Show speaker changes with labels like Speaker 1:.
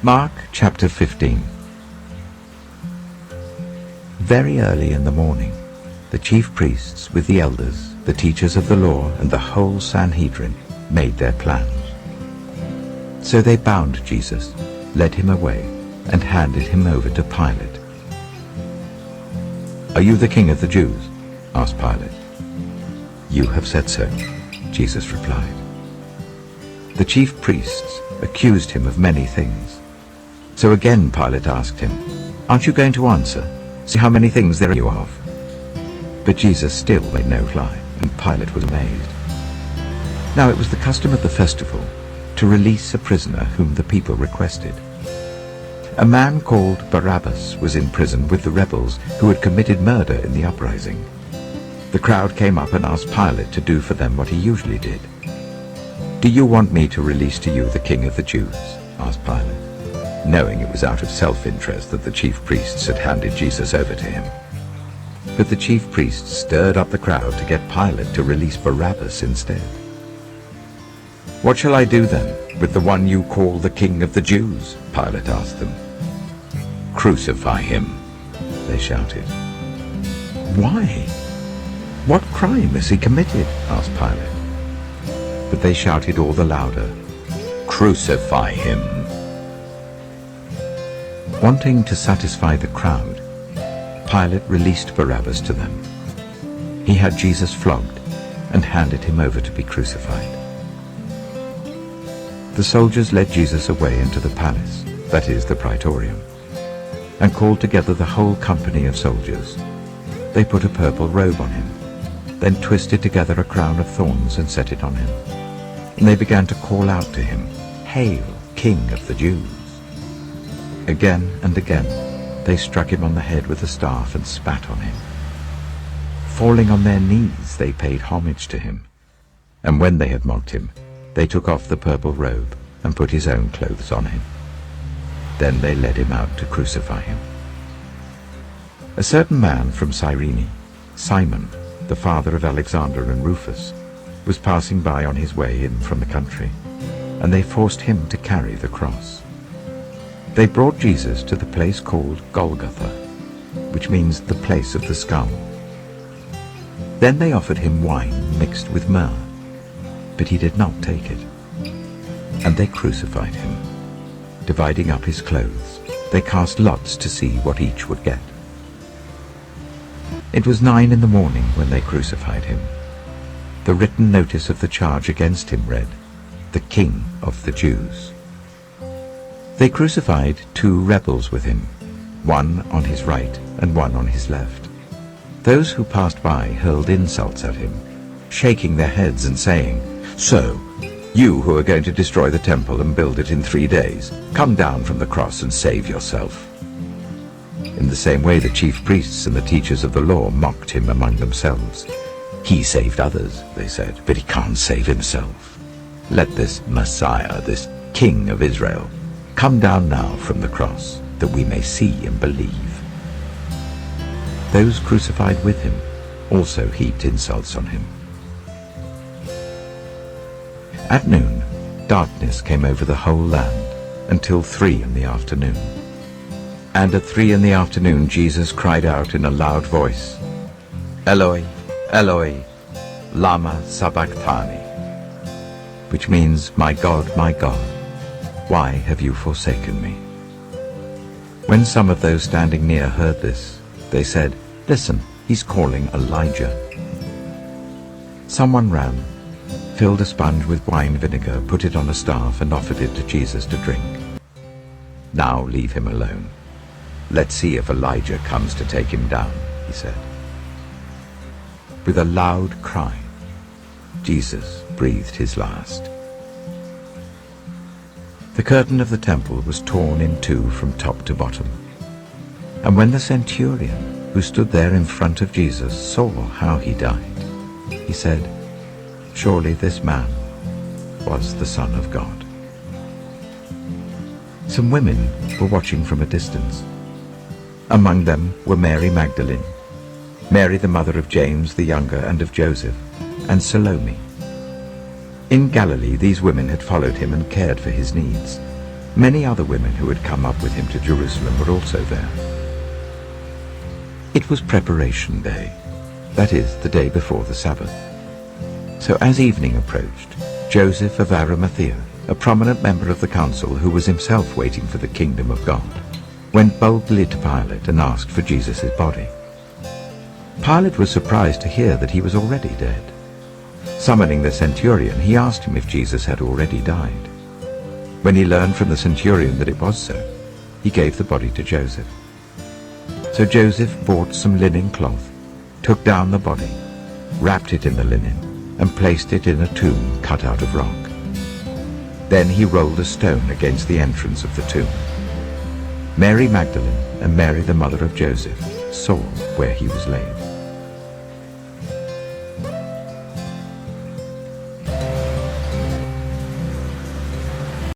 Speaker 1: Mark chapter 15. Very early in the morning, the chief priests with the elders, the teachers of the law, and the whole Sanhedrin made their plans. So they bound Jesus, led him away, and handed him over to Pilate. "Are you the king of the Jews?" asked Pilate. "You have said so," Jesus replied. The chief priests accused him of many things. So again Pilate asked him, "Aren't you going to answer? See how many things there are you of." But Jesus still made no reply, and Pilate was amazed. Now it was the custom of the festival to release a prisoner whom the people requested. A man called Barabbas was in prison with the rebels who had committed murder in the uprising. The crowd came up and asked Pilate to do for them what he usually did. "Do you want me to release to you the king of the Jews?" asked Pilate, knowing it was out of self-interest that the chief priests had handed Jesus over to him. But the chief priests stirred up the crowd to get Pilate to release Barabbas instead. "What shall I do then with the one you call the king of the Jews?" Pilate asked them. "Crucify him," they shouted. "Why? What crime has he committed?" asked Pilate. But they shouted all the louder, "Crucify him." Wanting to satisfy the crowd, Pilate released Barabbas to them. He had Jesus flogged and handed him over to be crucified. The soldiers led Jesus away into the palace, that is, the praetorium, and called together the whole company of soldiers. They put a purple robe on him, then twisted together a crown of thorns and set it on him. And they began to call out to him, "Hail, King of the Jews!" Again and again they struck him on the head with a staff and spat on him. Falling on their knees they paid homage to him. And when they had mocked him, they took off the purple robe and put his own clothes on him. Then they led him out to crucify him. A certain man from Cyrene, Simon, the father of Alexander and Rufus, was passing by on his way in from the country, and they forced him to carry the cross. They brought Jesus to the place called Golgotha, which means the place of the skull. Then they offered him wine mixed with myrrh, but he did not take it. And they crucified him. Dividing up his clothes, they cast lots to see what each would get. It was 9 in the morning when they crucified him. The written notice of the charge against him read, "The King of the Jews." They crucified 2 rebels with him, one on his right and one on his left. Those who passed by hurled insults at him, shaking their heads and saying, "So, you who are going to destroy the temple and build it in 3 days, come down from the cross and save yourself." In the same way the chief priests and the teachers of the law mocked him among themselves. "He saved others," they said, "but he can't save himself. Let this Messiah, this King of Israel, come down now from the cross, that we may see and believe." Those crucified with him also heaped insults on him. At noon, darkness came over the whole land until 3 in the afternoon. And at 3 in the afternoon Jesus cried out in a loud voice, "Eloi, Eloi, lama sabachthani," which means, my God, why have you forsaken me?" When some of those standing near heard this, they said, "Listen, he's calling Elijah." Someone ran, filled a sponge with wine vinegar, put it on a staff, and offered it to Jesus to drink. "Now leave him alone. Let's see if Elijah comes to take him down," he said. With a loud cry, Jesus breathed his last. The curtain of the temple was torn in 2 from top to bottom. And when the centurion, who stood there in front of Jesus, saw how he died, he said, "Surely this man was the Son of God." Some women were watching from a distance. Among them were Mary Magdalene, Mary the mother of James the younger and of Joseph, and Salome. In Galilee these women had followed him and cared for his needs. Many other women who had come up with him to Jerusalem were also there. It was preparation day, that is, the day before the Sabbath. So as evening approached, Joseph of Arimathea, a prominent member of the council who was himself waiting for the kingdom of God, went boldly to Pilate and asked for Jesus' body. Pilate was surprised to hear that he was already dead. Summoning the centurion, he asked him if Jesus had already died. When he learned from the centurion that it was so, he gave the body to Joseph. So Joseph bought some linen cloth, took down the body, wrapped it in the linen, and placed it in a tomb cut out of rock. Then he rolled a stone against the entrance of the tomb. Mary Magdalene and Mary the mother of Joseph saw where he was laid.